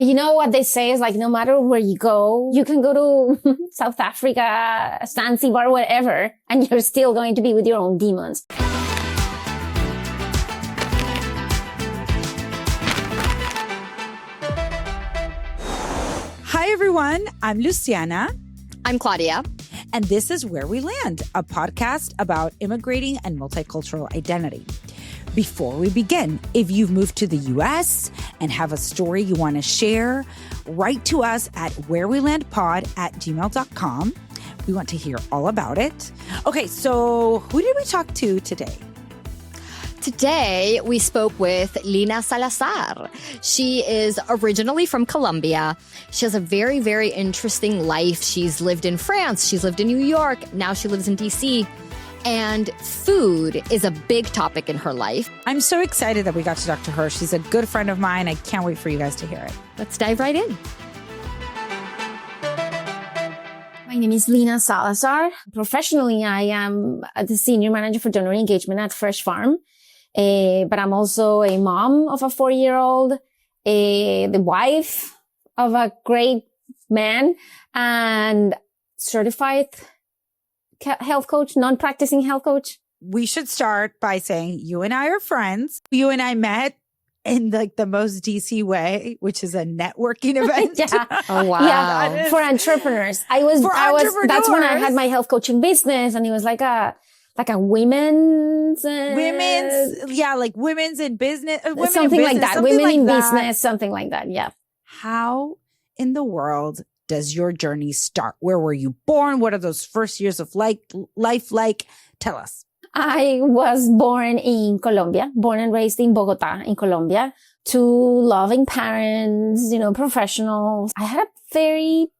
You know what they say is like, no matter where you go, you can go to South Africa, Zanzibar, whatever, and you're still going to be with your own demons. Hi, everyone. I'm Luciana. I'm Claudia. And this is Where We Land, a podcast about immigrating and multicultural identity. Before we begin, if you've moved to the U.S. and have a story you want to share, write to us at wherewelandpod@gmail.com. We want to hear all about it. Okay, so who did we talk to today? Today, we spoke with Lina Salazar. She is originally from Colombia. She has a very, very interesting life. She's lived in France. She's lived in New York. Now she lives in D.C. And food is a big topic in her life. I'm so excited that we got to talk to her. She's a good friend of mine. I can't wait for you guys to hear it. Let's dive right in. My name is Lina Salazar. Professionally, I am the senior manager for donor engagement at Fresh Farm. But I'm also a mom of a 4-year-old, the wife of a great man, and certified health coach, non-practicing health coach. We should start by saying you and I are friends. You and I met in like the most DC way, which is a networking event. Yeah. Oh, wow. Yeah. For entrepreneurs. That's when I had my health coaching business, and it was like a women's in business, something like that. Women in business, something like that. Yeah. How in the world does your journey start? Where were you born? What are those first years of life like? Tell us. I was born in Colombia, born and raised in Bogota, in Colombia, to loving parents, professionals. I had a very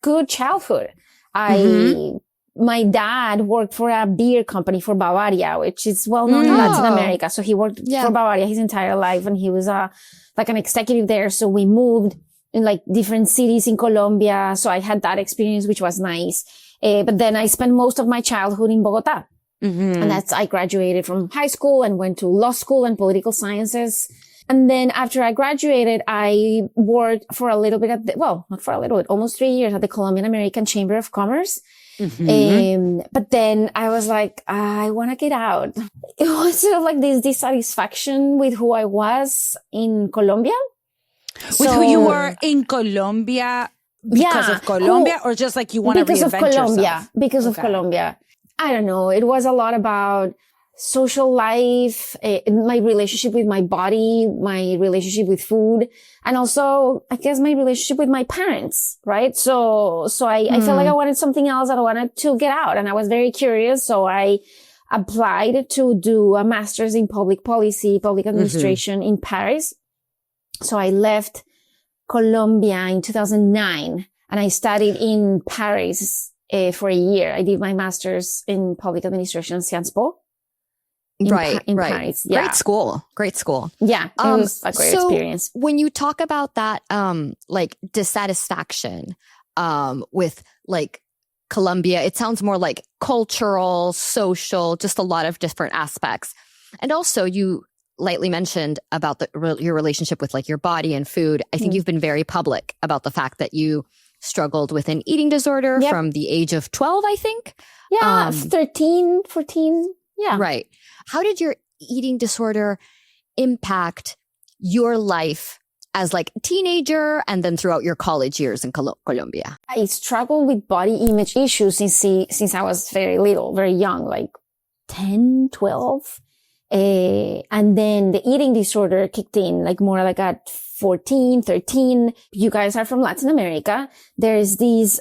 good childhood. My dad worked for a beer company for Bavaria, which is well known in Latin America. So he worked for Bavaria his entire life, and he was like an executive there. So we moved in like different cities in Colombia. So I had that experience, which was nice. But then I spent most of my childhood in Bogota. Mm-hmm. And I graduated from high school and went to law school and political sciences. And then after I graduated, I worked for a little bit not for a little bit, almost 3 years at the Colombian American Chamber of Commerce. Mm-hmm. But then I was like, I want to get out. It was sort of like this dissatisfaction with who I was in Colombia. With who you were in Colombia because of Colombia, or just like you want to reinvent yourself? Because of Colombia. I don't know. It was a lot about social life, my relationship with my body, my relationship with food, and also, I guess, my relationship with my parents, right? So I felt like I wanted something else, that I wanted to get out, and I was very curious. So I applied to do a master's in public policy, public administration in Paris. So I left Colombia in 2009, and I studied in Paris for a year. I did my master's in public administration, Sciences Po. In Paris. Yeah. Great school. Yeah, it was a great experience. When you talk about that, like dissatisfaction, with like Colombia, it sounds more like cultural, social, just a lot of different aspects. And also you lightly mentioned about your relationship with like your body and food. I think you've been very public about the fact that you struggled with an eating disorder from the age of 12, I think. Yeah, 13, 14. Yeah. Right. How did your eating disorder impact your life as like a teenager and then throughout your college years in Colombia? I struggled with body image issues since I was very little, very young, like 10, 12. And then the eating disorder kicked in like more like at 14, 13. You guys are from Latin America. There is this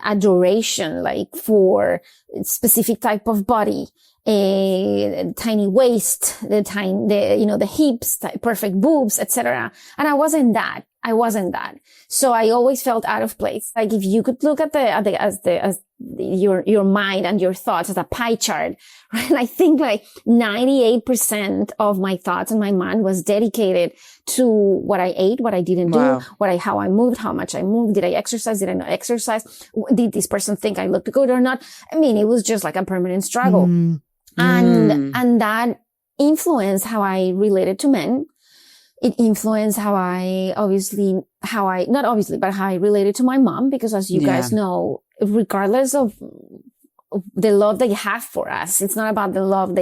adoration like for specific type of body, tiny waist, the hips, perfect boobs, etc. And I wasn't that. So I always felt out of place. Like if you could look at your mind and your thoughts as a pie chart, right? I think like 98% of my thoughts and my mind was dedicated to what I ate, what I didn't do, how I moved, how much I moved. Did I exercise? Did I not exercise? Did this person think I looked good or not? I mean, it was just like a permanent struggle. And that influenced how I related to men. It influenced how I related to my mom, because as you guys know, regardless of the love they have for us, it's not about the love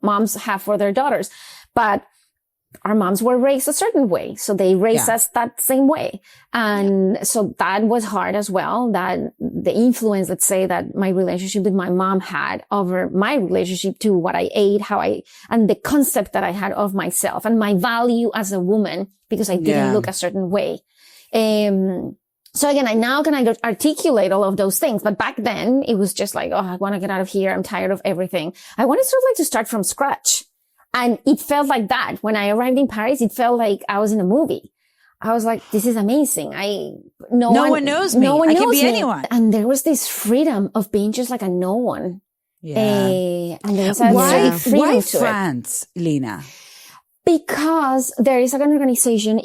moms have for their daughters, but our moms were raised a certain way. So they raised us that same way. And so that was hard as well, that the influence, let's say, that my relationship with my mom had over my relationship to what I ate, and the concept that I had of myself and my value as a woman, because I didn't look a certain way. So again, I can articulate all of those things. But back then it was just like, oh, I want to get out of here. I'm tired of everything. I wanted sort of like to start from scratch. And it felt like that. When I arrived in Paris, it felt like I was in a movie. I was like, this is amazing. No one knows me. No one knows can be me. anyone. And there was this freedom of being just like a no one. Yeah. And there was a Why France, Lina? Because there is an organization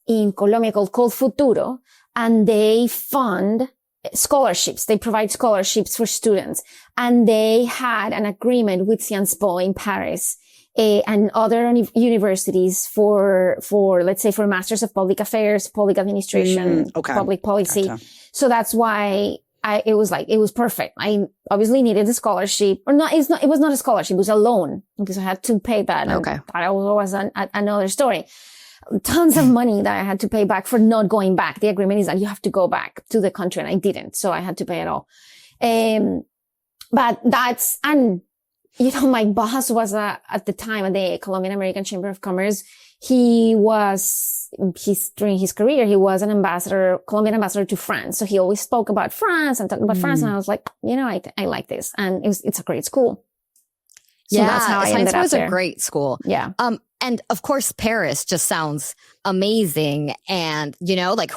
in Colombia called Futuro, and they fund scholarships. They provide scholarships for students. And they had an agreement with Sciences Po in Paris, and other universities for, let's say, for Masters of Public Affairs, Public Administration, Public Policy. Gotcha. So that's why it was perfect. I obviously needed a scholarship, or not. It was not a scholarship. It was a loan, because I had to pay that. Okay. That was another story. Tons of money that I had to pay back for not going back. The agreement is that you have to go back to the country, and I didn't. So I had to pay it all. But my boss was, at the time at the Colombian American Chamber of Commerce. During his career, he was an Colombian ambassador to France. So he always spoke about France and talked about France. And I was like, I like this. And it's a great school. So that's how I ended up was there. a great school. Yeah. And of course, Paris just sounds amazing. And,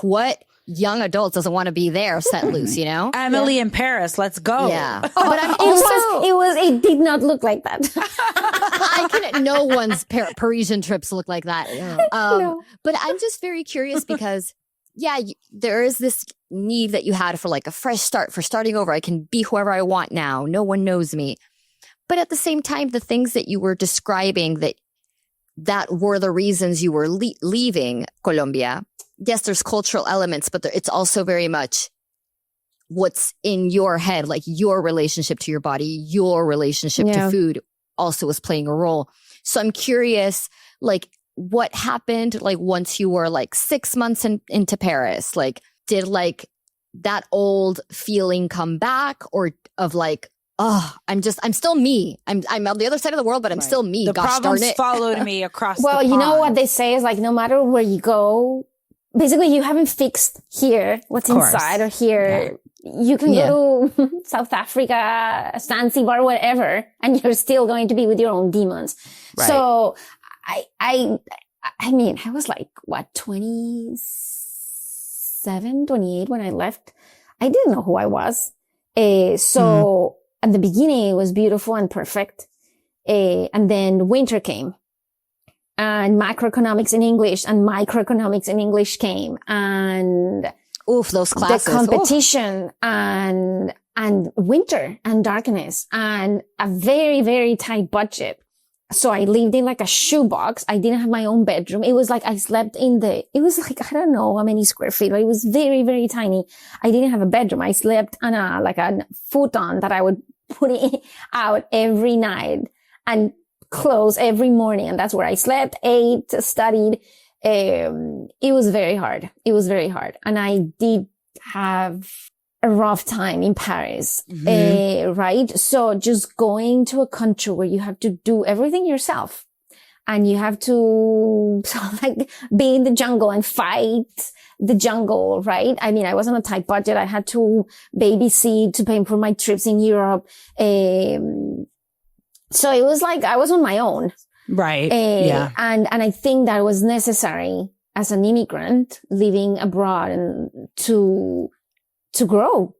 what young adult doesn't want to be there set loose, Emily in Paris, let's go. Yeah. But I'm also, it did not look like that. no one's Parisian trips look like that. No. But I'm just very curious because, there is this need that you had for like a fresh start, for starting over. I can be whoever I want now. No one knows me. But at the same time, the things that you were describing that were the reasons you were leaving Colombia. Yes, there's cultural elements, but it's also very much what's in your head, like your relationship to your body, your relationship to food also was playing a role. So I'm curious, like, what happened, like, once you were like 6 months into Paris? Like, did like that old feeling come back, or of like, oh, I'm still me. I'm on the other side of the world, but I'm still me. The Gosh problems darn it. followed me across the Well, pond. you know what they say is like, no matter where you go, basically you haven't fixed here what's inside, or here. You can go to South Africa, Zanzibar, whatever, and you're still going to be with your own demons. Right. So I mean, I was like, 27, 28 when I left. I didn't know who I was. So at the beginning, it was beautiful and perfect. And then winter came, and macroeconomics in English and microeconomics in English came, and those classes. The competition and winter and darkness and a very, very tight budget. So I lived in like a shoebox. I didn't have my own bedroom. It was like I slept it was like, I don't know how many square feet, but it was very, very tiny. I didn't have a bedroom. I slept on a futon that I would put it out every night and close every morning. And that's where I slept, ate, studied. It was very hard. It was very hard. And I did have a rough time in Paris, right? So just going to a country where you have to do everything yourself, and you have to be in the jungle and fight the jungle, right? I mean, I was on a tight budget. I had to babysit to pay for my trips in Europe. So it was like I was on my own. Right. And I think that was necessary as an immigrant living abroad and to grow.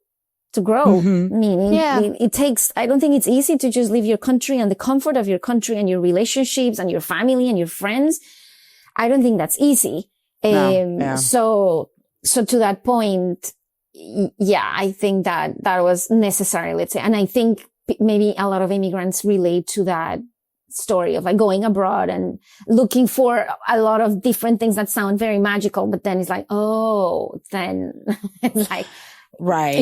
Meaning it takes, I don't think it's easy to just leave your country and the comfort of your country and your relationships and your family and your friends. I don't think that's easy. So to that point, I think that was necessary, let's say. And I think maybe a lot of immigrants relate to that story of like going abroad and looking for a lot of different things that sound very magical, but then it's like, oh, then it's like, right.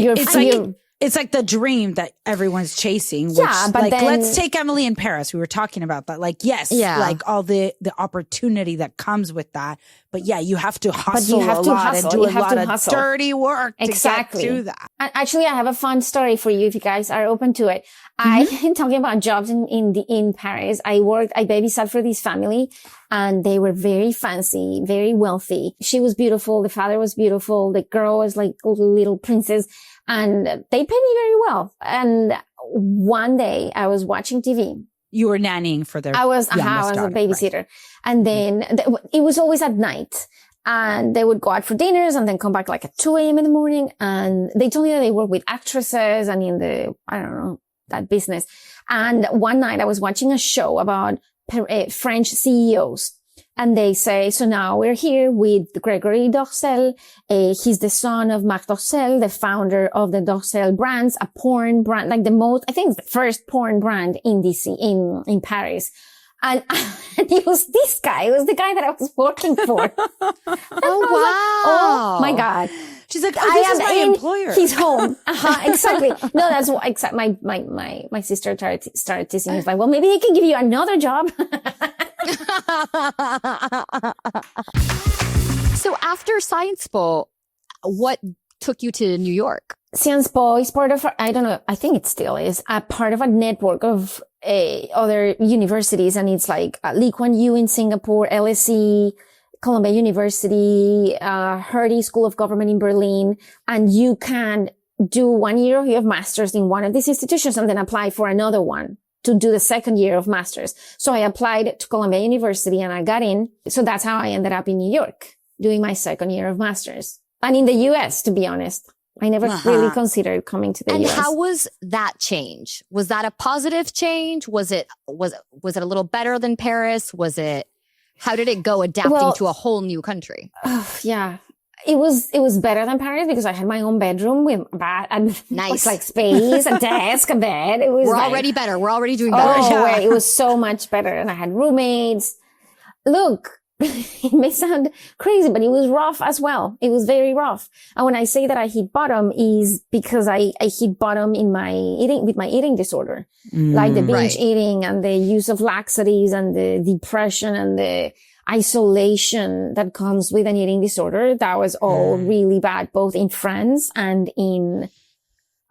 It's like the dream that everyone's chasing. Which, yeah, but like, then, let's take Emily in Paris. We were talking about that. Like, yes, like all the opportunity that comes with that. But yeah, you have to hustle and do a lot of dirty work to get to that. And actually, I have a fun story for you if you guys are open to it. I'm talking about jobs in Paris. I babysat for this family, and they were very fancy, very wealthy. She was beautiful. The father was beautiful. The girl was like a little princess, and they paid me very well. And one day I was watching TV. You were nannying for their I was a babysitter. Right. And then it was always at night. And they would go out for dinners and then come back like at 2 a.m. in the morning. And they told me that they work with actresses and in the, I don't know, that business. And one night I was watching a show about French CEOs. And they say, so now we're here with Gregory Dorcel. He's the son of Marc Dorcel, the founder of the Dorcel brands, a porn brand, like the first porn brand in DC, in Paris. And it was this guy. It was the guy that I was working for. Oh, wow. Like, oh my God. She's like, oh, this is my employer. He's home. Exactly. No, that's what, except my sister started teasing me. It's like, well, maybe he can give you another job. So after Science Po, what took you to New York? Science Po is part of, I don't know, I think it still is a part of a network of other universities. And it's like Lee Kuan Yew in Singapore, LSE, Columbia University, Hertie School of Government in Berlin. And you can do 1 year of your master's in one of these institutions and then apply for another one to do the second year of master's. So I applied to Columbia University and I got in. So that's how I ended up in New York doing my second year of master's. And in the US, to be honest. I never really considered coming to the US. And how was that change? Was that a positive change? Was it a little better than Paris? How did it go adapting to a whole new country? Yeah. It was better than Paris because I had my own bedroom with a bed and nice like space, a desk, a bed. We're already better. We're already doing better. It was so much better. And I had roommates. Look, it may sound crazy, but it was rough as well. It was very rough. And when I say that I hit bottom is because I hit bottom in with my eating disorder, like the binge eating and the use of laxatives and the depression and the isolation that comes with an eating disorder. That was all really bad, both in France and in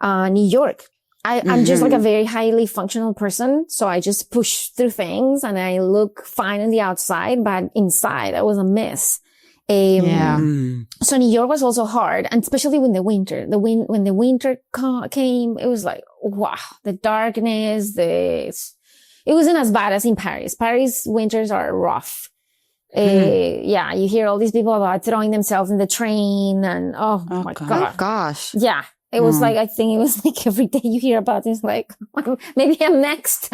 New York. I'm just like a very highly functional person. So I just push through things and I look fine on the outside, but inside I was a mess. So New York was also hard, and especially when the winter, when the winter came, it was like, wow, the darkness, it wasn't as bad as in Paris. Paris winters are rough. You hear all these people about throwing themselves in the train and oh my God. Oh gosh. Yeah. It was like, I think it was like every day you hear about this, like, maybe I'm next.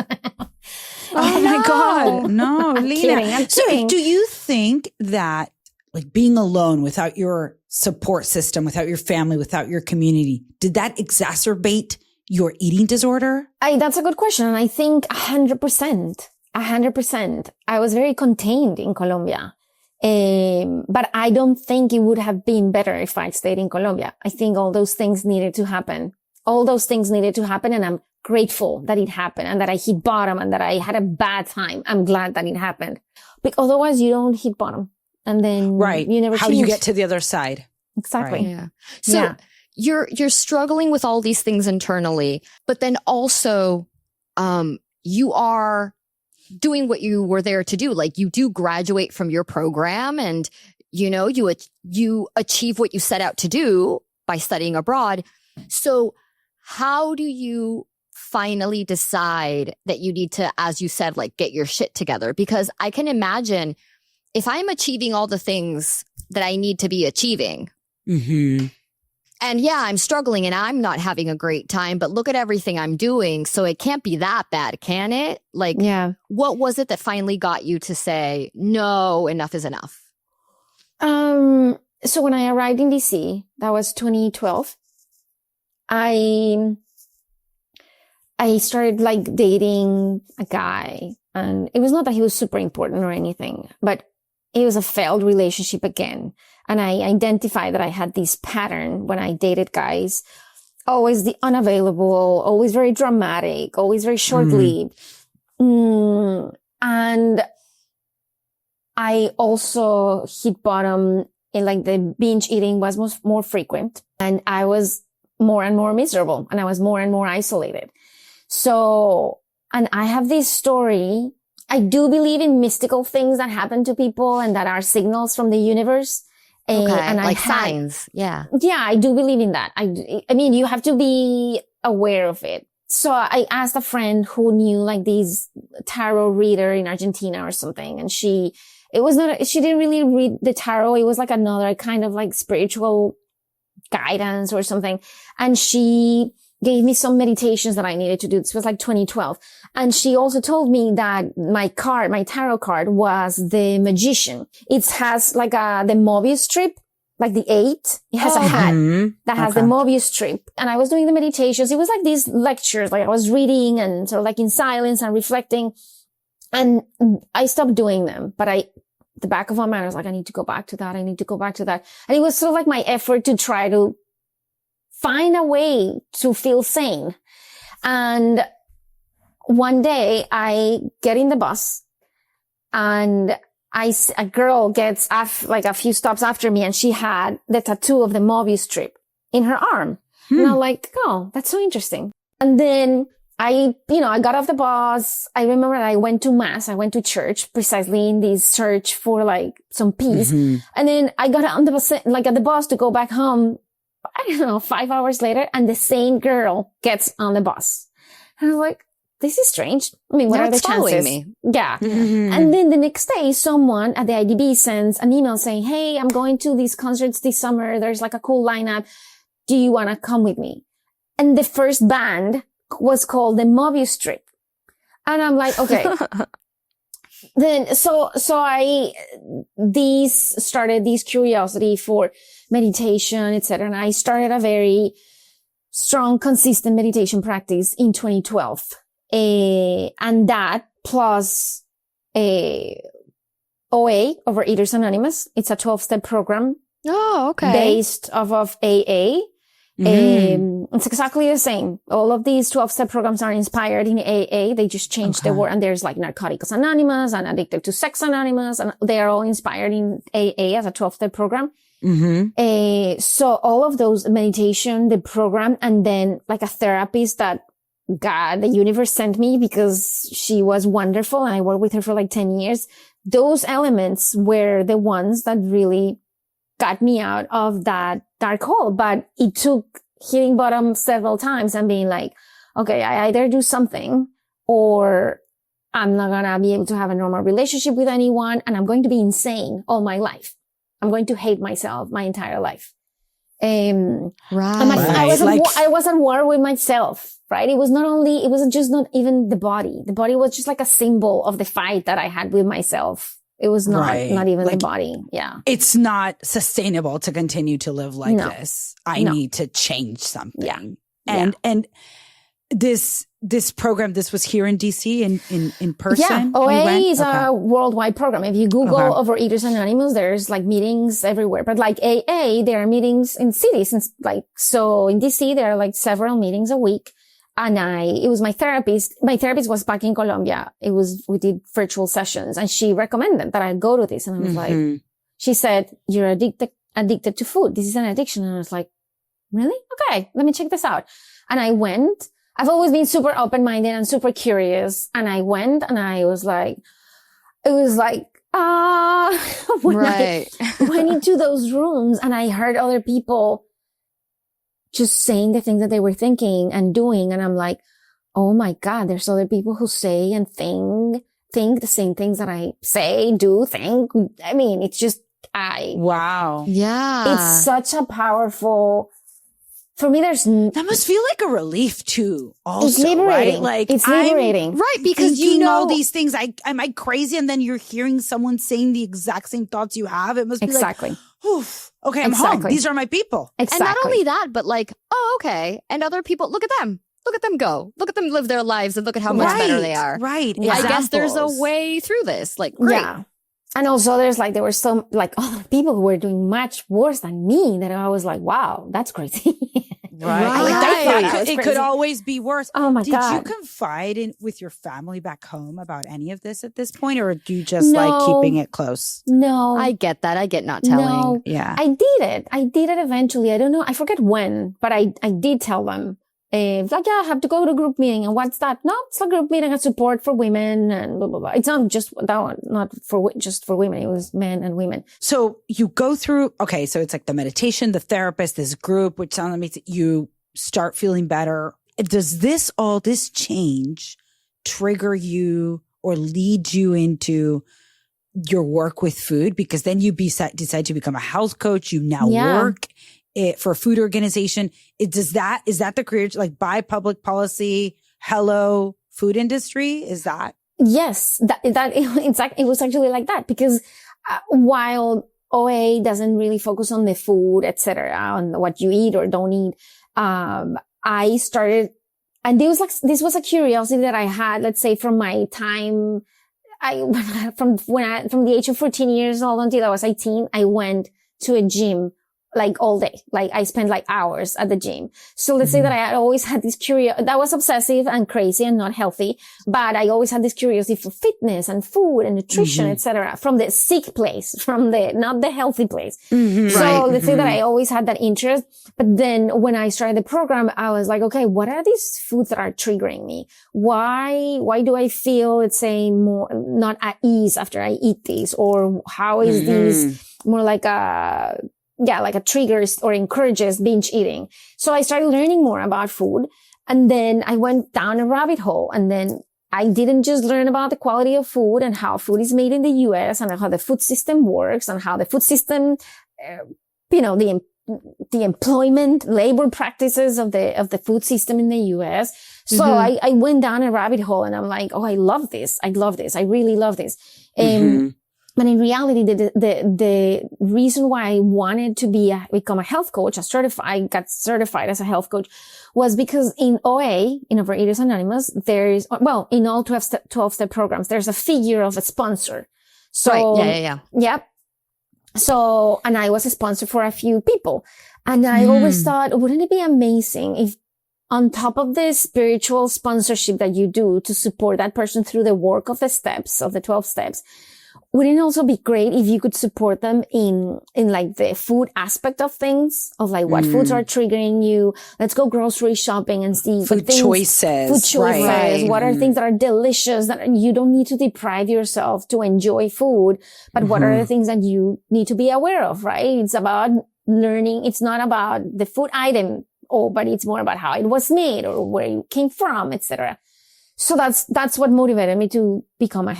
Oh my God. No, Lina. I'm kidding. Do you think that like being alone without your support system, without your family, without your community, did that exacerbate your eating disorder? That's a good question. And I think 100%. I was very contained in Colombia. But I don't think it would have been better if I stayed in Colombia. I think all those things needed to happen. And I'm grateful that it happened and that I hit bottom and that I had a bad time. I'm glad that it happened. Because otherwise you don't hit bottom. And then you never How do you get to the other side? Exactly. Right. Yeah. So you're struggling with all these things internally, but then also, you are doing what you were there to do. Like you do graduate from your program and, you achieve what you set out to do by studying abroad. So how do you finally decide that you need to, as you said, like get your shit together? Because I can imagine if I'm achieving all the things that I need to be achieving, and I'm struggling and I'm not having a great time, but look at everything I'm doing. So it can't be that bad, can it? Like, what was it that finally got you to say, no, enough is enough? So when I arrived in DC, that was 2012. I I started like dating a guy, and it was not that he was super important or anything, but it was a failed relationship again. And I identified that I had this pattern when I dated guys, always the unavailable, always very dramatic, always very short-lived. And I also hit bottom in like the binge eating was more frequent, and I was more and more miserable, and I was more and more isolated. So, and I have this story. I do believe in mystical things that happen to people and that are signals from the universe. Okay, and like signs. Yeah. Yeah, I do believe in that. I mean, you have to be aware of it. So I asked a friend who knew like this tarot reader in Argentina or something. And she didn't really read the tarot. It was like another kind of like spiritual guidance or something. And she gave me some meditations that I needed to do. This was like 2012. And she also told me that my tarot card was the Magician. It has like the Mobius strip, like the 8. It has a hat that has the Mobius strip. And I was doing the meditations. It was like these lectures, like I was reading and sort of like in silence and reflecting. And I stopped doing them, but the back of my mind, I was like, I need to go back to that. I need to go back to that. And it was sort of like my effort to try to find a way to feel sane. And one day I get in the bus and a girl gets like a few stops after me, and she had the tattoo of the Mobius strip in her arm. And I'm like, oh, that's so interesting. And then I got off the bus. I remember I went to mass. I went to church precisely in this search for like some peace. And then I got on the bus, like at the bus to go back home. I don't know, 5 hours later, and the same girl gets on the bus. And I was like, this is strange. I mean, what are the chances? Me. Yeah. And then the next day, someone at the IDB sends an email saying, hey, I'm going to these concerts this summer. There's like a cool lineup. Do you want to come with me? And the first band was called the Mobius Strip. And I'm like, okay. Then, so I started this curiosity for meditation, etc. And I started a very strong, consistent meditation practice in 2012. And that plus OA, Overeaters Anonymous. It's a 12-step program. Oh, okay. Based off of AA. It's exactly the same. All of these 12-step programs are inspired in AA. They just changed the word. And there's like Narcotics Anonymous and Addicted to Sex Anonymous. And they are all inspired in AA as a 12-step program. So all of those meditation, the program, and then like a therapist that God, the universe sent me because she was wonderful. And I worked with her for like 10 years. Those elements were the ones that really got me out of that dark hole. But it took hitting bottom several times and being like, okay, I either do something or I'm not gonna be able to have a normal relationship with anyone, and I'm going to be insane all my life. I'm going to hate myself my entire life. Right. I was at war with myself, right? It was just not even the body. The body was just like a symbol of the fight that I had with myself. It was not even like, the body. Yeah. It's not sustainable to continue to live like this. I need to change something. Yeah. And this program, this was here in DC in person? Yeah. OA is a worldwide program. If you Google Overeaters Anonymous, there's like meetings everywhere. But like AA, there are meetings in cities. So in DC, there are like several meetings a week. And it was my therapist. My therapist was back in Colombia. We did virtual sessions, and she recommended that I go to this. And I was like, she said, you're addicted to food. This is an addiction. And I was like, really? Okay, let me check this out. And I went. I've always been super open-minded and super curious. And I went, and I was like, when I went into those rooms and I heard other people just saying the things that they were thinking and doing. And I'm like, oh my God, there's other people who say and think the same things that I say, do, think. I mean, it's just, wow. Yeah. It's such a powerful, for me, that must feel like a relief too. Also, it's liberating. Right? Like it's liberating. Right. Because you know all these things. Am I crazy? And then you're hearing someone saying the exact same thoughts you have. It must be like, oof. Okay, I'm home. These are my people. Exactly. And not only that, but like, oh, okay. And other people, look at them. look at them go. Look at them live their lives and look at how much better they are. Right. I guess there's a Examples. way through this. Like, great. Yeah. And also there were some other people who were doing much worse than me that I was like, wow, that's crazy. Right. Right. Like That was it could crazy. always be worse. Oh my Did God. you confide with your family back home about any of this at this point, or do you just No. like keeping it close? No. I get that. I get not telling. No. Yeah. I did it. I did it eventually. I don't know. I forget when, but I did tell them. Like, yeah, I have to go to a group meeting. And what's that? No, it's a group meeting of support for women and blah, blah, blah. It's not just that one, not for just for women. It was men and women. So you go through, okay, so it's like the meditation, the therapist, this group, which sounds amazing. You start feeling better. Does this change trigger you or lead you into your work with food? Because then you decide to become a health coach. You now work for a food organization. Is that the career, like by public policy, hello food industry? Is that? Yes, it was actually like that because while OA doesn't really focus on the food, etc., on what you eat or don't eat, I started, and this was a curiosity that I had, let's say from my time, from the age of 14 years old until I was 18, I went to a gym like all day. Like I spent like hours at the gym. So let's say that I had always had this curiosity that was obsessive and crazy and not healthy, but I always had this curiosity for fitness and food and nutrition, etc., from the sick place, not the healthy place. So let's say that I always had that interest. But then when I started the program, I was like, okay, what are these foods that are triggering me? Why do I feel, let's say, more not at ease after I eat these? Or how is this more like a trigger or encourages binge eating? So I started learning more about food, and then I went down a rabbit hole, and then I didn't just learn about the quality of food and how food is made in the US and how the food system works and how the food system, the employment, labor practices of the food system in the US. So I went down a rabbit hole and I'm like, oh, I love this. I really love this. But in reality, the reason why I wanted to become a health coach, I got certified as a health coach, was because in OA, in Overeaters Anonymous, in all 12-step programs, there's a figure of a sponsor. So, Yeah. Yep. So, and I was a sponsor for a few people. And I always thought, wouldn't it be amazing if on top of the spiritual sponsorship that you do to support that person through the work of the 12 steps, wouldn't it also be great if you could support them in like the food aspect of things, of like what foods are triggering you? Let's go grocery shopping and see Food choices. Right. What are things that are delicious that you don't need to deprive yourself to enjoy food, but what are the things that you need to be aware of, right? It's about learning. It's not about the food item, but it's more about how it was made or where it came from, etc. So that's what motivated me to become a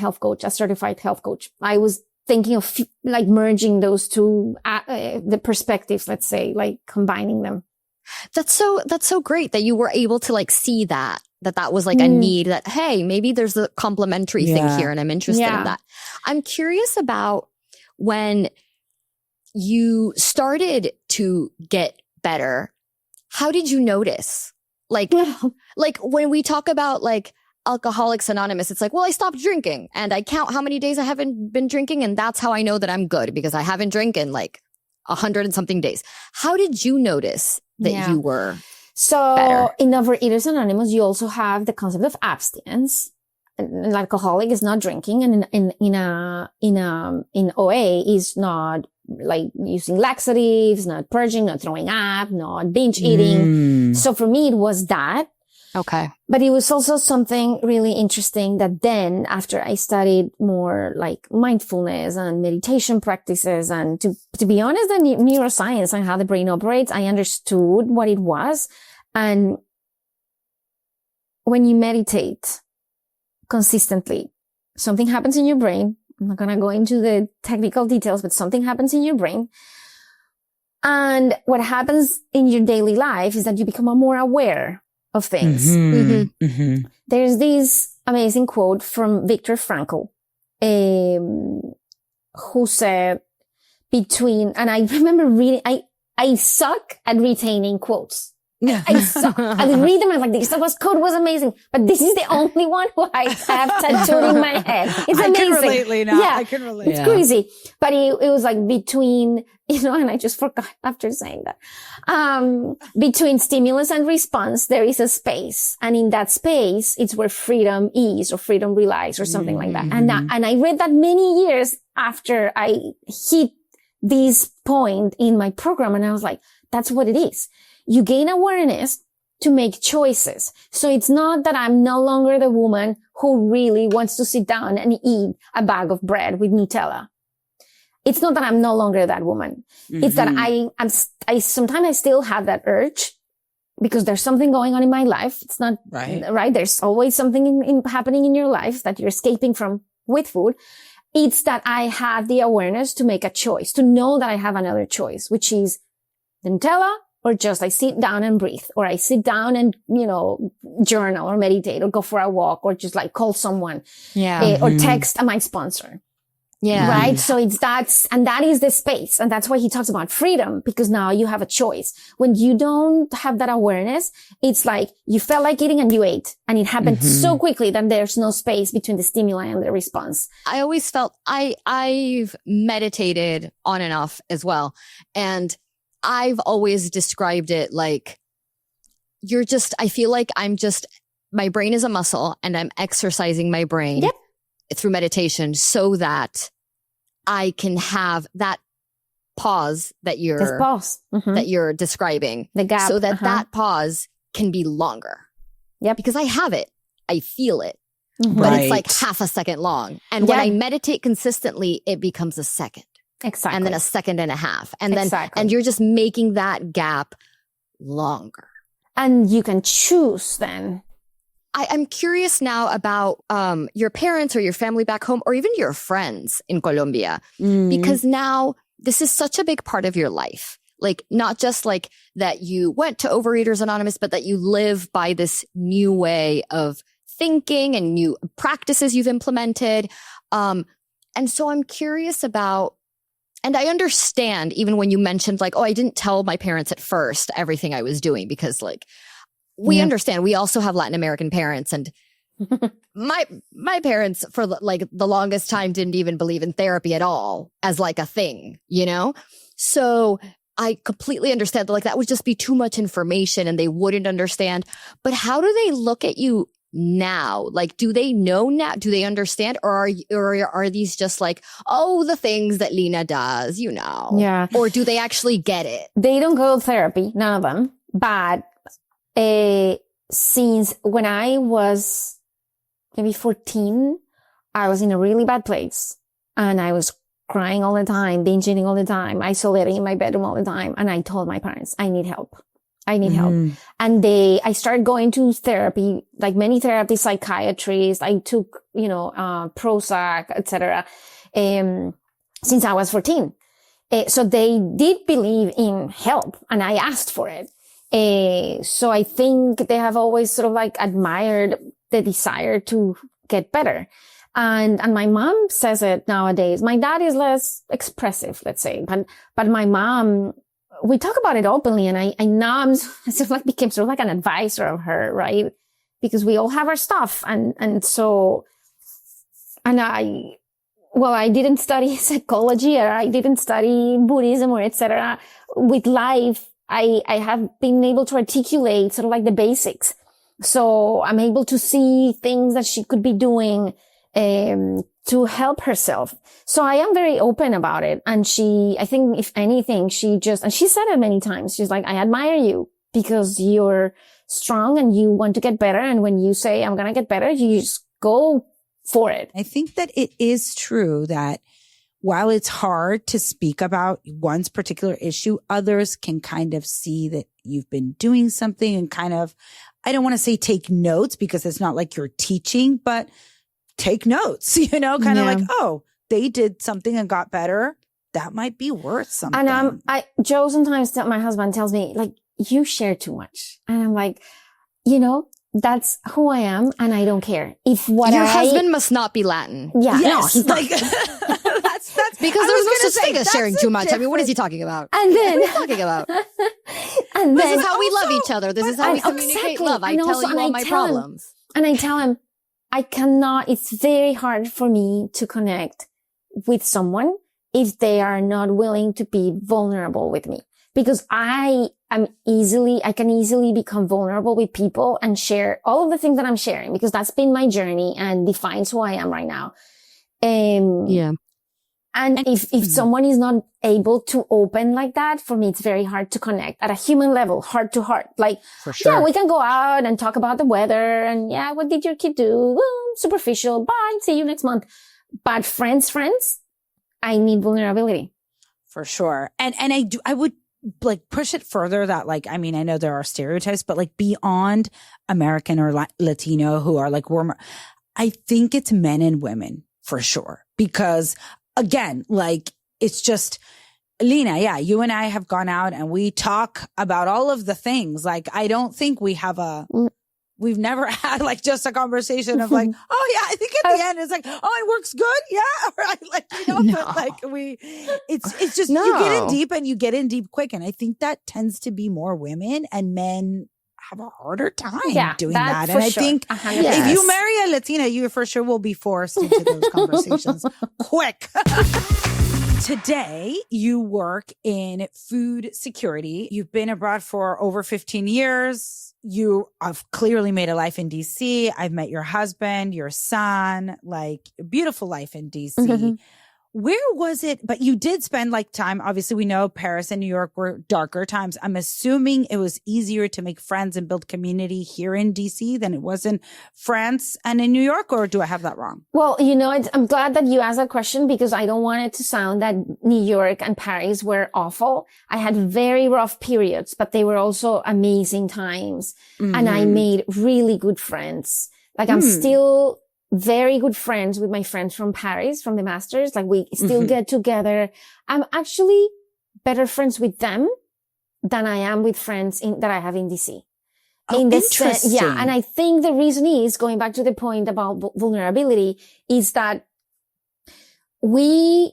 certified health coach. I was thinking of like merging those two, the perspectives, let's say, like combining them. That's so great that you were able to like see that was like a need, that, hey, maybe there's a complementary thing here and I'm interested in that. I'm curious about when you started to get better, how did you notice? Like when we talk about like Alcoholics Anonymous, it's like, well, I stopped drinking and I count how many days I haven't been drinking. And that's how I know that I'm good, because I haven't drank in like 100 and something days. How did you notice that you were better? In Overeaters Anonymous, you also have the concept of abstinence. An alcoholic is not drinking, and in OA is not like using laxatives, not purging, not throwing up, not binge eating. So for me, it was that. Okay. But it was also something really interesting that then after I studied more like mindfulness and meditation practices, and to be honest, the neuroscience and how the brain operates, I understood what it was. And when you meditate consistently, something happens in your brain. I'm not going to go into the technical details, but something happens in your brain. And what happens in your daily life is that you become more aware of things. There's this amazing quote from Viktor Frankl, who said and I remember reading, I suck at retaining quotes. I read them and I'm like, this code was amazing. But this is the only one who I have tattooed in my head. It's amazing. I can relate, Lina. Yeah, I can relate. It's crazy. But it was like between, and I just forgot after saying that. Between stimulus and response, there is a space. And in that space, it's where freedom is or freedom relies or something like that. And I read that many years after I hit this point in my program. And I was like, that's what it is. You gain awareness to make choices. So it's not that I'm no longer the woman who really wants to sit down and eat a bag of bread with Nutella. It's not that I'm no longer that woman. It's that I sometimes I still have that urge because there's something going on in my life. It's not right. There's always something happening in your life that you're escaping from with food. It's that I have the awareness to make a choice, to know that I have another choice, which is Nutella, or just I sit down and breathe, or I sit down and, journal or meditate or go for a walk or just like call someone or text my sponsor. Yeah. Right. So that is the space. And that's why he talks about freedom, because now you have a choice. When you don't have that awareness, it's like you felt like eating and you ate, and it happened so quickly that there's no space between the stimuli and the response. I always felt I've meditated on and off as well. And I've always described it like I feel like my brain is a muscle and I'm exercising my brain through meditation so that I can have that pause that you're describing, the gap, so that that pause can be longer. Yeah, because I have it, I feel it, but it's like half a second long. And when I meditate consistently, it becomes a second. Exactly. And then a second and a half. And then, and you're just making that gap longer. And you can choose then. I'm curious now about your parents or your family back home, or even your friends in Colombia, because now this is such a big part of your life. Like, not just like that you went to Overeaters Anonymous, but that you live by this new way of thinking and new practices you've implemented. And so I'm curious about, and I understand even when you mentioned like, oh, I didn't tell my parents at first everything I was doing, because like, we understand. We also have Latin American parents, and my parents for like the longest time didn't even believe in therapy at all as like a thing, So I completely understand that like that would just be too much information and they wouldn't understand. But how do they look at you now? Like, do they know now? Do they understand? Or are these just like, oh, the things that Lina does, Yeah. Or do they actually get it? They don't go to therapy, none of them. But since when I was maybe 14, I was in a really bad place and I was crying all the time, binge eating all the time, isolating in my bedroom all the time. And I told my parents, I need help. I need help. And I started going to therapy, like many therapists, psychiatrists. I took, Prozac, etc. Since I was 14. So they did believe in help and I asked for it. So I think they have always sort of like admired the desire to get better. And my mom says it nowadays. My dad is less expressive, let's say, but my mom, we talk about it openly, and I now I'm sort of like became sort of like an advisor of her, right? Because we all have our stuff. And I didn't study psychology, or I didn't study Buddhism or etc. With life, I have been able to articulate sort of like the basics. So I'm able to see things that she could be doing, to help herself. So I am very open about it. And I think if anything, and she said it many times. She's like, I admire you because you're strong and you want to get better. And when you say, I'm going to get better, you just go for it. I think that it is true that while it's hard to speak about one's particular issue, others can kind of see that you've been doing something and kind of, I don't want to say take notes because it's not like you're teaching, but take notes, kind of like, oh, they did something and got better. That might be worth something. And Joe sometimes my husband tells me, like, you share too much. And I'm like, that's who I am and I don't care. If your husband must not be Latin. Yeah. Yes, no, he's like, that's because there's no such thing as sharing too much. I mean, what is he talking about? And then, what are you talking about? And This then is how we love each other. This is how we and communicate exactly. love. I And tell also- you and all I my tell him- problems. And I tell him, I cannot, it's very hard for me to connect with someone if they are not willing to be vulnerable with me. Because I can easily become vulnerable with people and share all of the things that I'm sharing, because that's been my journey and defines who I am right now. Yeah. And if someone is not able to open like that, for me, it's very hard to connect at a human level, heart to heart. Like, For sure. yeah, we can go out and talk about the weather and yeah, what did your kid do? Well, superficial. Bye. See you next month. But friends, I need vulnerability. For sure. And I would like push it further that like, I mean, I know there are stereotypes, but like beyond American or Latino who are like warmer, I think it's men and women for sure. Because again, like it's just, Lina, yeah, you and I have gone out and we talk about all of the things. Like, I don't think we've never had like just a conversation of like, oh yeah, I think at the end it's like, oh, it works good. Yeah. Or like, but like it's just, you get in deep and you get in deep quick. And I think that tends to be more women, and men have a harder time doing that. And I think if you marry a Latina, you for sure will be forced into those conversations quick. Today, you work in food security. You've been abroad for over 15 years. You have clearly made a life in DC. I've met your husband, your son, like a beautiful life in DC. Mm-hmm. Where was it? But you did spend like time. Obviously, we know Paris and New York were darker times. I'm assuming it was easier to make friends and build community here in DC than it was in France and in New York, or do I have that wrong? Well, I'm glad that you asked that question, because I don't want it to sound that New York and Paris were awful. I had very rough periods, but they were also amazing times. Mm-hmm. And I made really good friends. Like I'm still very good friends with my friends from Paris, from the masters. Like we still get together. I'm actually better friends with them than I am with friends that I have in DC. Oh, in the interesting. Yeah. And I think the reason is, going back to the point about vulnerability, is that we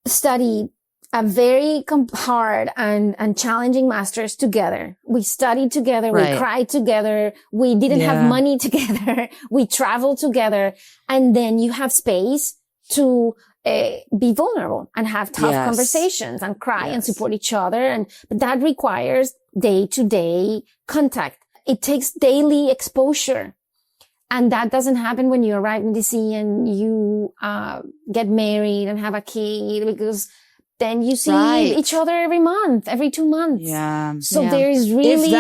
studied a very hard and challenging masters together. We studied together. Right. We cried together. We didn't have money together. We traveled together. And then you have space to be vulnerable and have tough conversations and cry and support each other. But that requires day-to-day contact. It takes daily exposure. And that doesn't happen when you arrive in DC and you get married and have a kid, because then you see each other every month, every 2 months. Yeah. So there's really,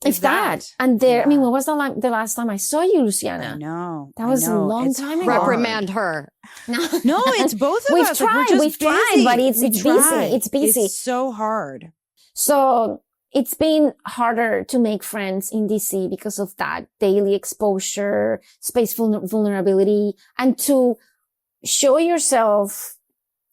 if that. And there, I mean, when was the last time I saw you, Luciana? I know. That was a long time ago. Reprimand her. No, it's both of us. We've tried, but it's busy. It's busy. It's so hard. So it's been harder to make friends in DC because of that daily exposure, space vulnerability, and to show yourself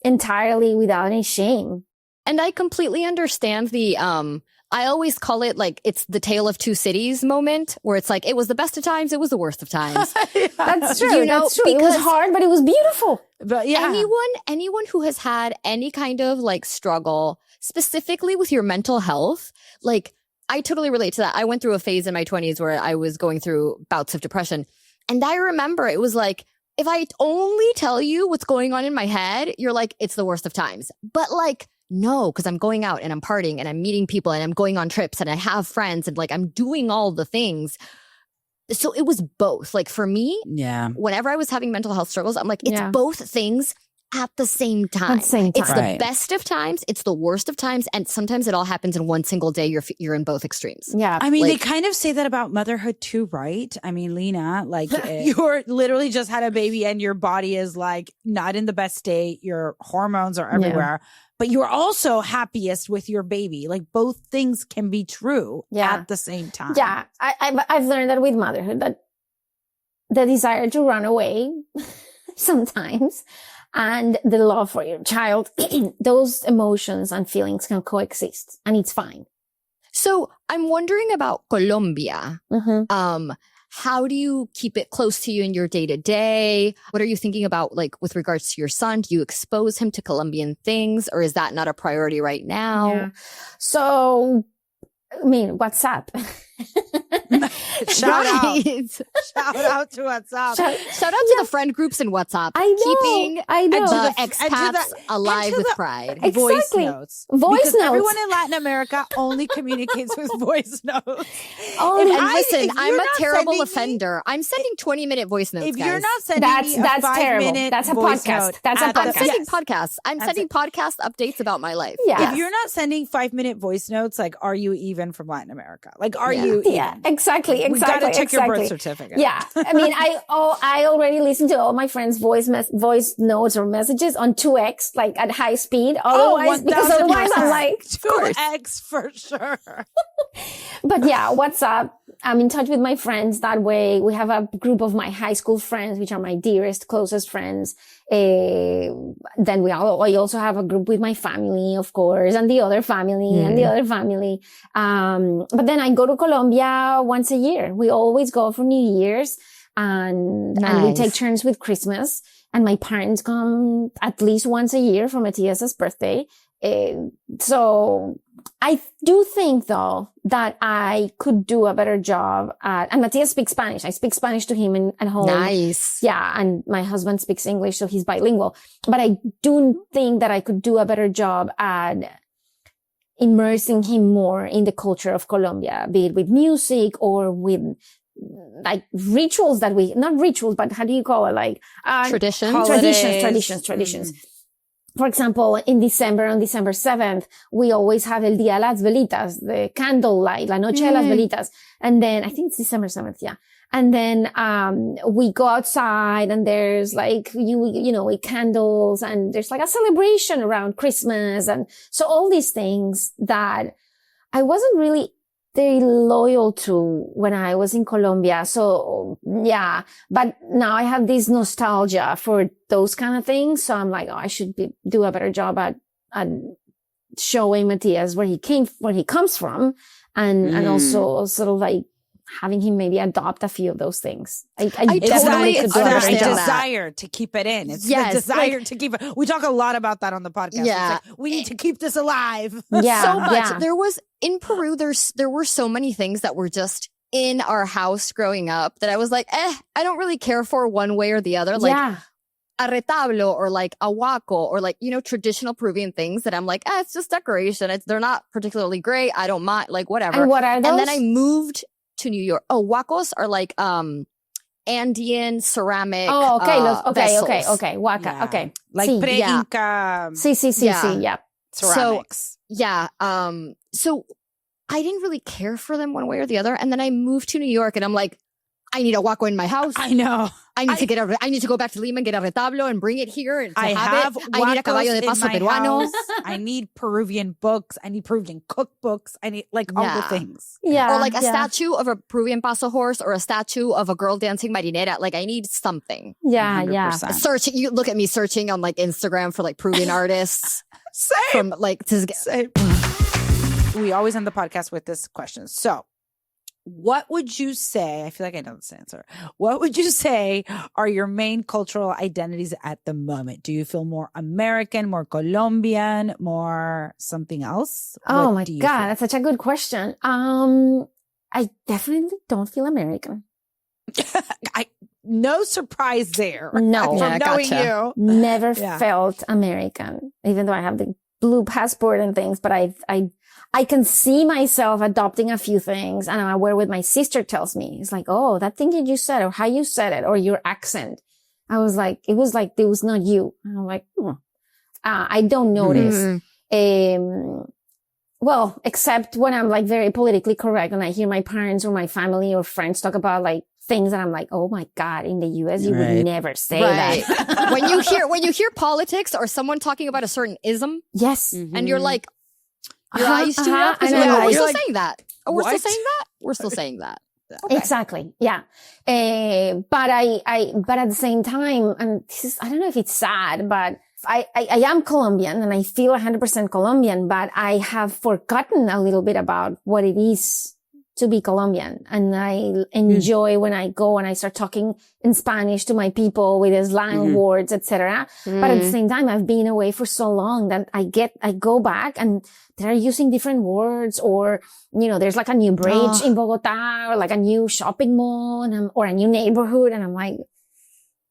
entirely without any shame. And I completely understand the, I always call it like, it's the tale of two cities moment, where it's like, it was the best of times, it was the worst of times. That's true. That's true. It was hard, but it was beautiful. But anyone who has had any kind of like struggle, specifically with your mental health, like I totally relate to that. I went through a phase in my 20s where I was going through bouts of depression. And I remember it was like, if I only tell you what's going on in my head, you're like, it's the worst of times. But like, no, because I'm going out and I'm partying and I'm meeting people and I'm going on trips and I have friends and like I'm doing all the things. So it was both. Like for me, whenever I was having mental health struggles, I'm like, it's both things at the same time. It's the best of times, it's the worst of times, and sometimes it all happens in one single day. You're in both extremes. Yeah. I mean, they kind of say that about motherhood too, right? I mean, Lina, like you're literally just had a baby and your body is like not in the best state. Your hormones are everywhere. But you're also happiest with your baby. Like both things can be true at the same time. Yeah. I've learned that with motherhood, that the desire to run away sometimes and the love for your child, those emotions and feelings can coexist, and it's fine. So I'm wondering about Colombia. How do you keep it close to you in your day to day? What are you thinking about, like with regards to your son? Do you expose him to Colombian things, or is that not a priority right now? So I mean, WhatsApp. Shout out. Right. Shout out to WhatsApp. Shout out to the friend groups in WhatsApp. I know. Keeping I know. the and to expats the- alive and to with the- pride. Voice Exactly. notes. Voice because notes. everyone in Latin America only communicates with voice notes. Only- And listen, if I'm you're a not terrible sending me- offender. I'm sending 20-minute voice notes, If guys. you're not sending me a That's terrible. 5-minute That's a voice podcast. note That's a at the- I'm podcast. sending Yes. podcasts. I'm sending podcast updates about my life. Yeah. If you're not sending 5-minute voice notes, like, are you even from Latin America? Like, are Yeah. you Yeah, even? exactly. We got to check your birth exactly. certificate. Yeah. I mean, I already listened to all my friends' voice notes or messages on 2x, like at high speed. Otherwise, because otherwise I'm like, 2x for sure. but yeah, WhatsApp. I'm in touch with my friends that way. We have a group of my high school friends, which are my dearest, closest friends. Then I also have a group with my family, of course, and the other family and the other family. But then I go to Colombia once a year. We always go for New Year's and we Nice. take turns with Christmas. And my parents come at least once a year for Matias's birthday. So I do think though that I could do a better job and Matias speaks Spanish. I speak Spanish to him at home. Nice. Yeah. And my husband speaks English, so he's bilingual. But I do think that I could do a better job at immersing him more in the culture of Colombia, be it with music or with like rituals that not rituals, but how do you call it? Like, Traditions. traditions. For example, on December 7th, we always have El Día de las Velitas, the candle light, La Noche de las Velitas. And then I think it's December 7th. Yeah. And then, we go outside and there's like, you know, with candles and there's like a celebration around Christmas. And so all these things that I wasn't really very loyal to when I was in Colombia. So yeah, but now I have this nostalgia for those kind of things. So I'm like, oh, I should do a better job at showing Matias where he comes from and also sort of like having him maybe adopt a few of those things. I definitely could do a better the job. desire to keep it in. It's Yes, the desire to keep it. We talk a lot about that on the podcast. Yeah. It's like, we need to keep this alive. Yeah, So much. yeah. There was in Peru, there were so many things that were just in our house growing up that I was like, I don't really care for one way or the other. Like Yeah. a retablo or like a huaco or like, you know, traditional Peruvian things that I'm like, it's just decoration. They're not particularly great. I don't mind, like whatever. And what are those? And then I moved to New York. Oh, huacos are like Andean ceramic. Oh, okay. vessels. Okay. Waka. Yeah. Okay. Like Sí. pre-Inca Sí. Yeah. Yeah. ceramics. Yeah. So I didn't really care for them one way or the other. And then I moved to New York and I'm like, I need a huaco in my house. I know. I need to go back to Lima and get a retablo and bring it here and to I have it. I need a caballo de huacos paso in my peruano. house. I need Peruvian books. I need Peruvian cookbooks. I need like all the Yeah. things. Yeah. Or like a statue of a Peruvian paso horse or a statue of a girl dancing marinera. Like I need something. Yeah. 100%. Searching, you look at me searching on like Instagram for like Peruvian artists Same. from like to get. Same. We always end the podcast with this question. So, what would you say? I feel like I know this answer. What would you say are your main cultural identities at the moment? Do you feel more American, more Colombian, more something else? Oh What my do you God, feel? that's such a good question. I definitely don't feel American. No surprise there. No. From Yeah, knowing gotcha. you. Never Yeah. felt American, even though I have the blue passport and things, but I can see myself adopting a few things and I'm aware what my sister tells me. It's like, oh, that thing that you said or how you said it or your accent. It was like, it was not you. And I'm like, I don't notice. Well, except when I'm like very politically correct and I hear my parents or my family or friends talk about like things that I'm like, oh my God, in the US, you would never say that. when you hear politics or someone talking about a certain ism Yes. and you're like, your eyes tune up because And I'm we're like- still You're like, saying that. Oh, we're still what? saying that. We're still saying that. Okay. Exactly. Yeah. But but at the same time, and this is, I don't know if it's sad, but I am Colombian and I feel 100% Colombian, but I have forgotten a little bit about what it is to be Colombian. And I enjoy when I go and I start talking in Spanish to my people with the slang words, etc. But at the same time, I've been away for so long that I go back and they're using different words, or, you know, there's like a new bridge in Bogota, or like a new shopping mall or a new neighborhood. And I'm like,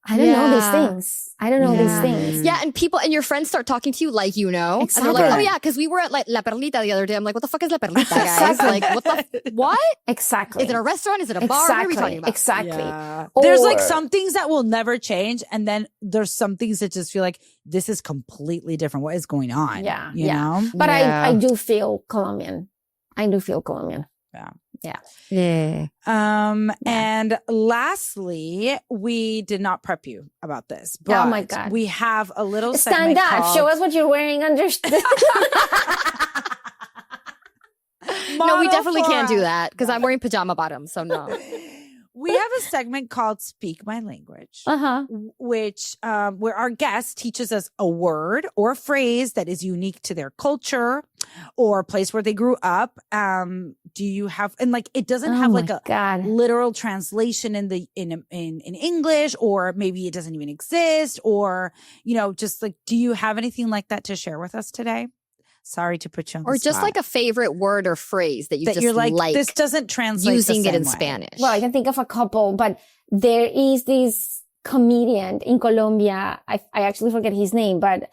I don't know these things. I don't know these things. Yeah, and people and your friends start talking to you like you know. Exactly. And they're like, oh yeah, because we were at like La Perlita the other day. I'm like, what the fuck is La Perlita, guys? Like, what? Exactly. Is it a restaurant? Is it a bar? What are we talking about? Exactly. Yeah. There's like some things that will never change. And then there's some things that just feel like this is completely different. What is going on? Yeah. You know? But I do feel Colombian. Yeah. And lastly, we did not prep you about this, but oh my God. we have a little stand up. called... Show us what you're wearing under. No, we definitely can't do that because I'm wearing pajama bottoms. So no. We have a segment called Speak My Language, which where our guest teaches us a word or a phrase that is unique to their culture or a place where they grew up. Do you have, and like, it doesn't have like a literal translation in English, or maybe it doesn't even exist, or, you know, just like, do you have anything like that to share with us today? Sorry to put you on the spot. Or just like a favorite word or phrase that you just you're like, this doesn't translate using the it in same way. Spanish. Well, I can think of a couple, but there is this comedian in Colombia. I actually forget his name, but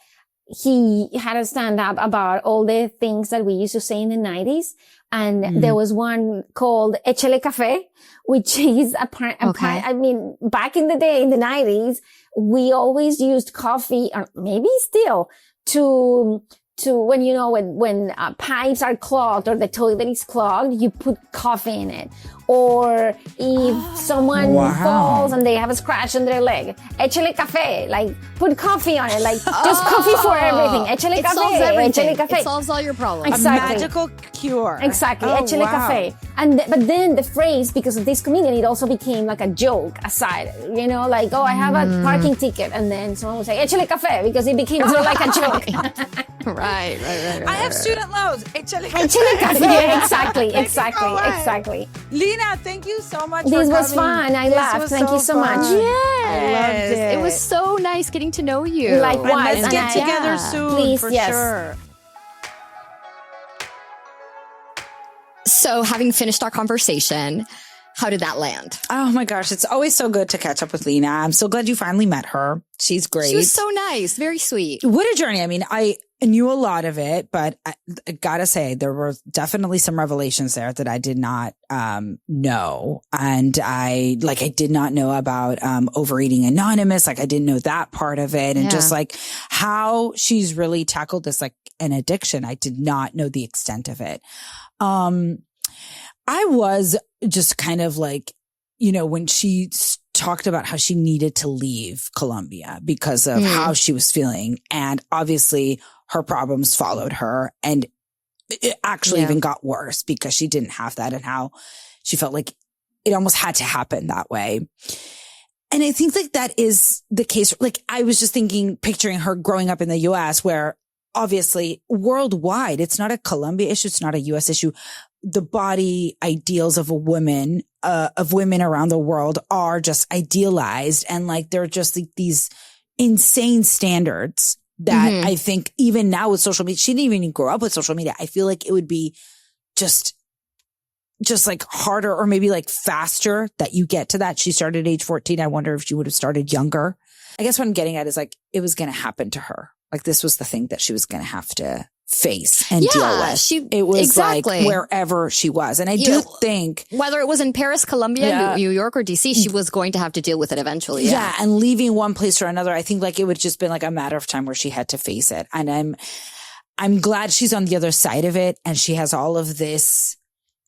he had a stand up about all the things that we used to say in the 90s. And there was one called Échale Café, which is I mean, back in the day, in the 90s, we always used coffee, or maybe still, to when, you know, when pipes are clogged or the toilet is clogged, you put coffee in it. Or if someone falls and they have a scratch on their leg, échale café, like put coffee on it, like just coffee for everything. Échale café, solves everything. Échale café. It solves all your problems. Exactly. A magical cure. Exactly. Échale café. But then the phrase, because of this comedian, it also became like a joke aside, you know, like, oh, I have a parking ticket. And then someone would say, échale café, because it became sort of like a joke. Right. I have student loans. Échale café. Yeah, exactly. Lina, thank you so much. This was fun. I laughed. Thank you so much. Yes. I loved it. It was so nice getting to know you. Likewise. Let's get together soon, please, for yes. sure. So, having finished our conversation, how did that land? Oh my gosh, it's always so good to catch up with Lina. I'm so glad you finally met her. She's great. She was so nice. Very sweet. What a journey. I mean, I knew a lot of it, but I gotta say, there were definitely some revelations there that I did not know. And I did not know about Overeating Anonymous. Like, I didn't know that part of it. And just like how she's really tackled this like an addiction. I did not know the extent of it. I was just kind of like, you know, when she talked about how she needed to leave Colombia because of how she was feeling. And obviously her problems followed her, and it actually even got worse because she didn't have that, and how she felt like it almost had to happen that way. And I think like that is the case. Like, I was just picturing her growing up in the US, where obviously worldwide, it's not a Colombia issue. It's not a US issue. The body ideals of women around the world are just idealized. And like, they're just like these insane standards that I think even now with social media, she didn't even grow up with social media. I feel like it would be just like harder, or maybe like faster that you get to that. She started at age 14. I wonder if she would have started younger. I guess what I'm getting at is like, it was going to happen to her. Like, this was the thing that she was going to have to face and deal with. It was like wherever she was. And I do think whether it was in Paris, Colombia, New York, or DC, she was going to have to deal with it eventually. Yeah. And leaving one place or another, I think like it would just been like a matter of time where she had to face it. And I'm glad she's on the other side of it, and she has all of this,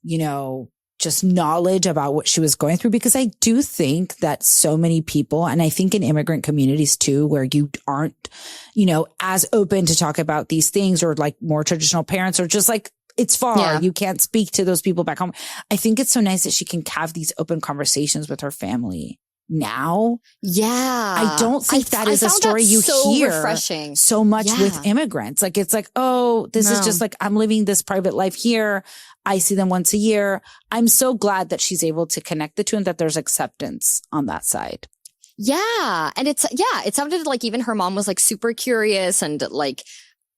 you know, just knowledge about what she was going through, because I do think that so many people, and I think in immigrant communities too, where you aren't, you know, as open to talk about these things, or like more traditional parents, or just like, it's far, you can't speak to those people back home. I think it's so nice that she can have these open conversations with her family now. Yeah. I don't think that is a story you hear refreshing. so much with immigrants. Like, it's like, oh, this is just like, I'm living this private life here. I see them once a year. I'm so glad that she's able to connect the two and that there's acceptance on that side. Yeah. And it sounded like even her mom was like super curious and like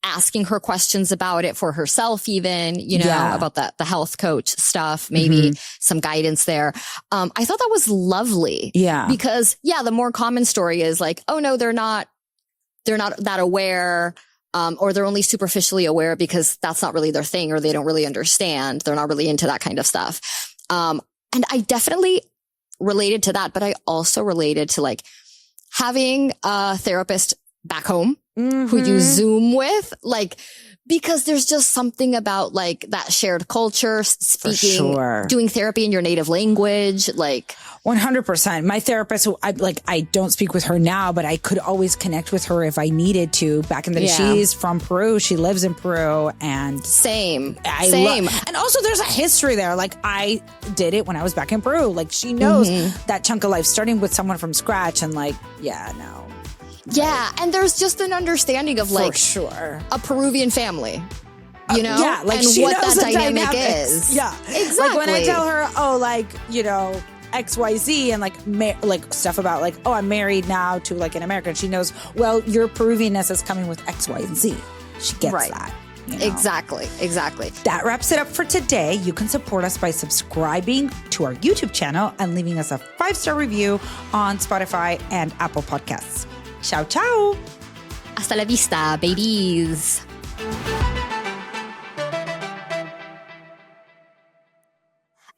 asking her questions about it for herself, even, you know, about the health coach stuff, maybe some guidance there. I thought that was lovely. Yeah. Because the more common story is like, oh no, they're not that aware. Or they're only superficially aware because that's not really their thing, or they don't really understand. They're not really into that kind of stuff. And I definitely related to that, but I also related to like having a therapist back home who you Zoom with, like, because there's just something about like that shared culture, speaking, doing therapy in your native language, like 100%. My therapist, who I don't speak with her now, but I could always connect with her if I needed to. Back in the day, she's from Peru. She lives in Peru, and same. And also, there's a history there. Like, I did it when I was back in Peru. Like, she knows that chunk of life, starting with someone from scratch, and like, no. Yeah, and there's just an understanding of like a Peruvian family, you know, like, and she what knows that the dynamic dynamics. is. Yeah, exactly. Like when I tell her, oh, like, you know, XYZ and like stuff about like, oh, I'm married now to like an American. She knows, well, your Peruvianness is coming with X, Y, and Z. She gets that. You know? Exactly. That wraps it up for today. You can support us by subscribing to our YouTube channel and leaving us a 5-star review on Spotify and Apple Podcasts. Ciao, ciao. Hasta la vista, babies.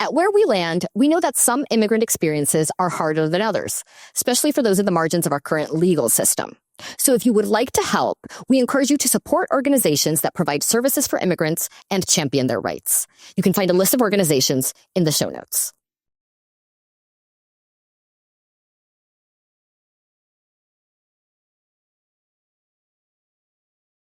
At Where We Land, we know that some immigrant experiences are harder than others, especially for those in the margins of our current legal system. So if you would like to help, we encourage you to support organizations that provide services for immigrants and champion their rights. You can find a list of organizations in the show notes.